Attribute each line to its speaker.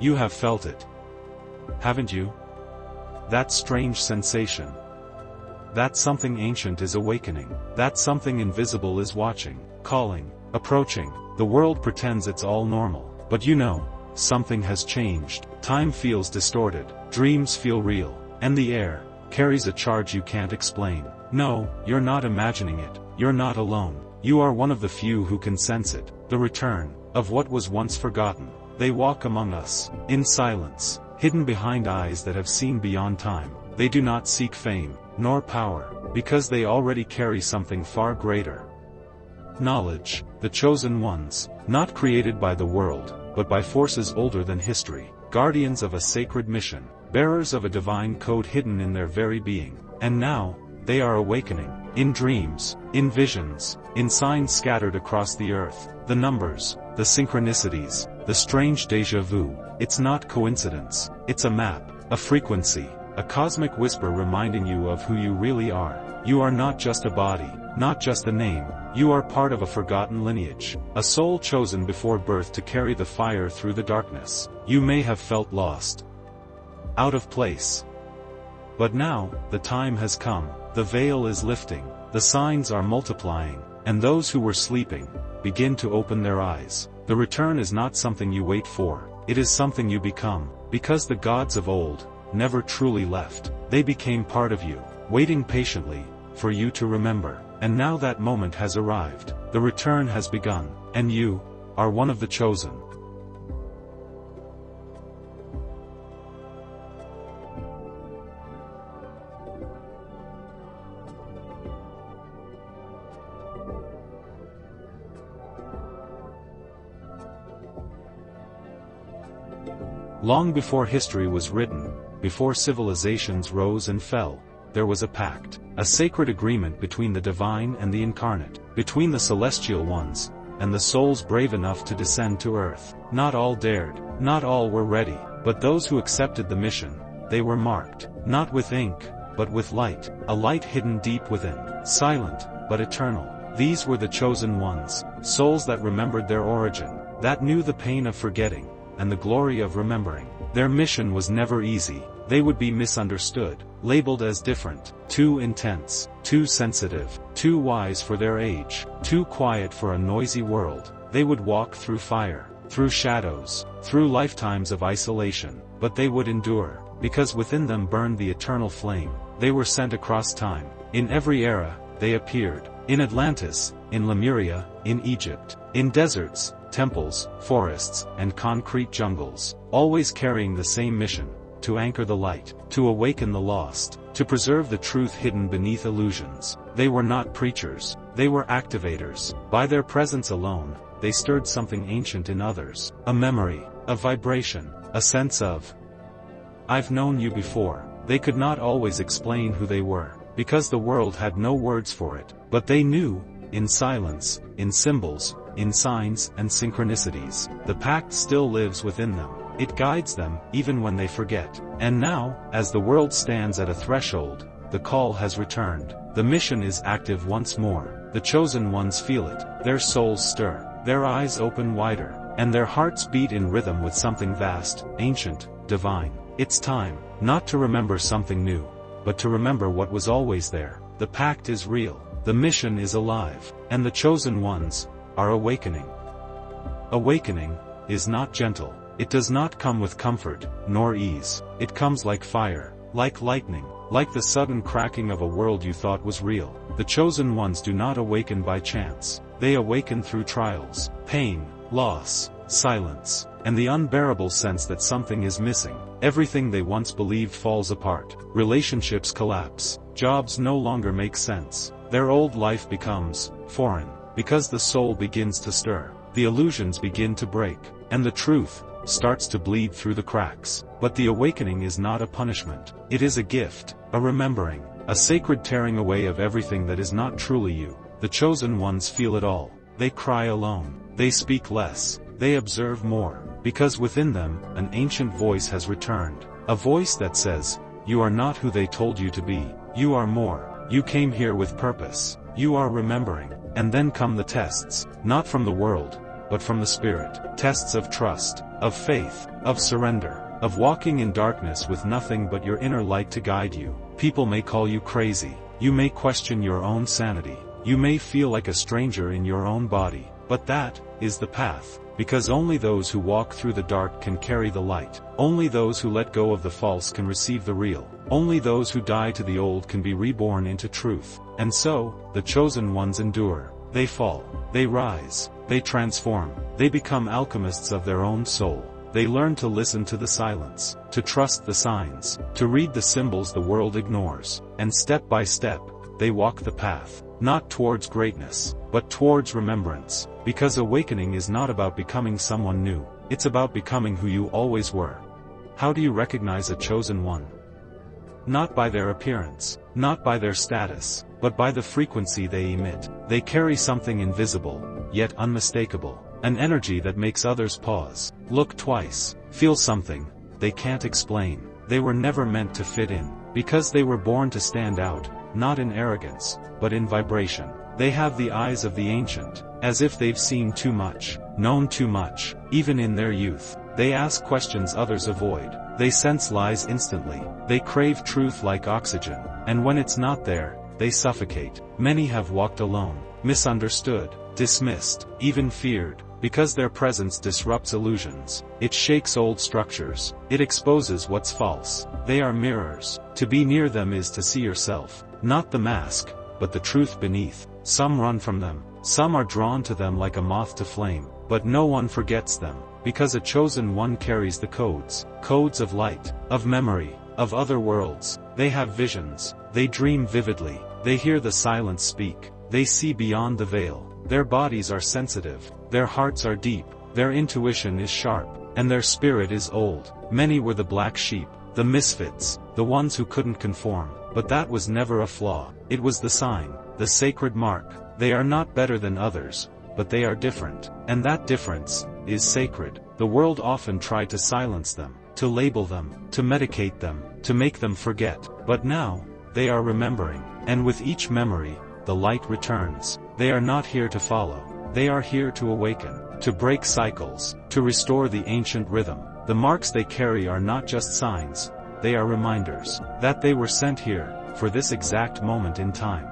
Speaker 1: You have felt it, haven't you? That strange sensation. That something ancient is awakening. That something invisible is watching, calling, approaching. The world pretends it's all normal. But you know, something has changed. Time feels distorted, dreams feel real, and the air carries a charge you can't explain. No, you're not imagining it. You're not alone. You are one of the few who can sense it. The return of what was once forgotten. They walk among us, in silence, hidden behind eyes that have seen beyond time. They do not seek fame, nor power, because they already carry something far greater. Knowledge, the chosen ones, not created by the world, but by forces older than history, guardians of a sacred mission, bearers of a divine code hidden in their very being. And now, they are awakening, in dreams, in visions, in signs scattered across the earth, the numbers, the synchronicities, the strange déjà vu. It's not coincidence, it's a map, a frequency, a cosmic whisper reminding you of who you really are. You are not just a body, not just a name, you are part of a forgotten lineage, a soul chosen before birth to carry the fire through the darkness. You may have felt lost, out of place. But now, the time has come, the veil is lifting, the signs are multiplying, and those who were sleeping begin to open their eyes. The return is not something you wait for, it is something you become, because the gods of old never truly left. They became part of you, waiting patiently for you to remember. And now that moment has arrived, the return has begun, and you are one of the chosen. Long before history was written, before civilizations rose and fell, there was a pact, a sacred agreement between the divine and the incarnate, between the celestial ones, and the souls brave enough to descend to earth. Not all dared, not all were ready, but those who accepted the mission, they were marked, not with ink, but with light, a light hidden deep within, silent, but eternal. These were the chosen ones, souls that remembered their origin, that knew the pain of forgetting, and the glory of remembering. Their mission was never easy. They would be misunderstood, labeled as different, too intense, too sensitive, too wise for their age, too quiet for a noisy world. They would walk through fire, through shadows, through lifetimes of isolation, but they would endure, because within them burned the eternal flame. They were sent across time. In every era, they appeared. In Atlantis, in Lemuria, in Egypt, in deserts, temples, forests, and concrete jungles, always carrying the same mission: to anchor the light, to awaken the lost, to preserve the truth hidden beneath illusions. They were not preachers, they were activators. By their presence alone, they stirred something ancient in others, a memory, a vibration, a sense of, "I've known you before." They could not always explain who they were, because the world had no words for it, but they knew, in silence, in symbols, in signs and synchronicities. The pact still lives within them. It guides them, even when they forget. And now, as the world stands at a threshold, the call has returned. The mission is active once more. The chosen ones feel it. Their souls stir. Their eyes open wider. And their hearts beat in rhythm with something vast, ancient, divine. It's time, not to remember something new, but to remember what was always there. The pact is real. The mission is alive. And the chosen ones are awakening. Awakening is not gentle. It does not come with comfort, nor ease. It comes like fire, like lightning, like the sudden cracking of a world you thought was real. The chosen ones do not awaken by chance. They awaken through trials, pain, loss, silence, and the unbearable sense that something is missing. Everything they once believed falls apart. Relationships collapse. Jobs no longer make sense. Their old life becomes foreign, because the soul begins to stir. The illusions begin to break, and the truth starts to bleed through the cracks. But the awakening is not a punishment. It is a gift, a remembering, a sacred tearing away of everything that is not truly you. The chosen ones feel it all. They cry alone. They speak less. They observe more. Because within them, an ancient voice has returned. A voice that says, "You are not who they told you to be. You are more. You came here with purpose. You are remembering." And then come the tests, not from the world, but from the spirit. Tests of trust, of faith, of surrender, of walking in darkness with nothing but your inner light to guide you. People may call you crazy, you may question your own sanity, you may feel like a stranger in your own body, but that is the path, because only those who walk through the dark can carry the light, only those who let go of the false can receive the real, only those who die to the old can be reborn into truth. And so, the chosen ones endure, they fall, they rise, they transform, they become alchemists of their own soul. They learn to listen to the silence, to trust the signs, to read the symbols the world ignores, and step by step, they walk the path, not towards greatness, but towards remembrance, because awakening is not about becoming someone new, it's about becoming who you always were. How do you recognize a chosen one? Not by their appearance, not by their status, but by the frequency they emit. They carry something invisible, yet unmistakable. An energy that makes others pause, look twice, feel something they can't explain. They were never meant to fit in, because they were born to stand out, not in arrogance, but in vibration. They have the eyes of the ancient, as if they've seen too much, known too much, even in their youth. They ask questions others avoid, they sense lies instantly, they crave truth like oxygen, and when it's not there, they suffocate. Many have walked alone, misunderstood, dismissed, even feared, because their presence disrupts illusions, it shakes old structures, it exposes what's false. They are mirrors. To be near them is to see yourself, not the mask, but the truth beneath. Some run from them, some are drawn to them like a moth to flame, but no one forgets them, because a chosen one carries the codes of light, of memory, of other worlds. They have visions, they dream vividly, they hear the silence speak, they see beyond the veil. Their bodies are sensitive, their hearts are deep, their intuition is sharp, and their spirit is old. Many were the black sheep, the misfits, the ones who couldn't conform, but that was never a flaw, it was the sign, the sacred mark. They are not better than others, but they are different, and that difference is sacred. The world often tried to silence them, to label them, to medicate them, to make them forget, but now, they are remembering, and with each memory, the light returns. They are not here to follow, they are here to awaken, to break cycles, to restore the ancient rhythm. The marks they carry are not just signs, they are reminders, that they were sent here, for this exact moment in time.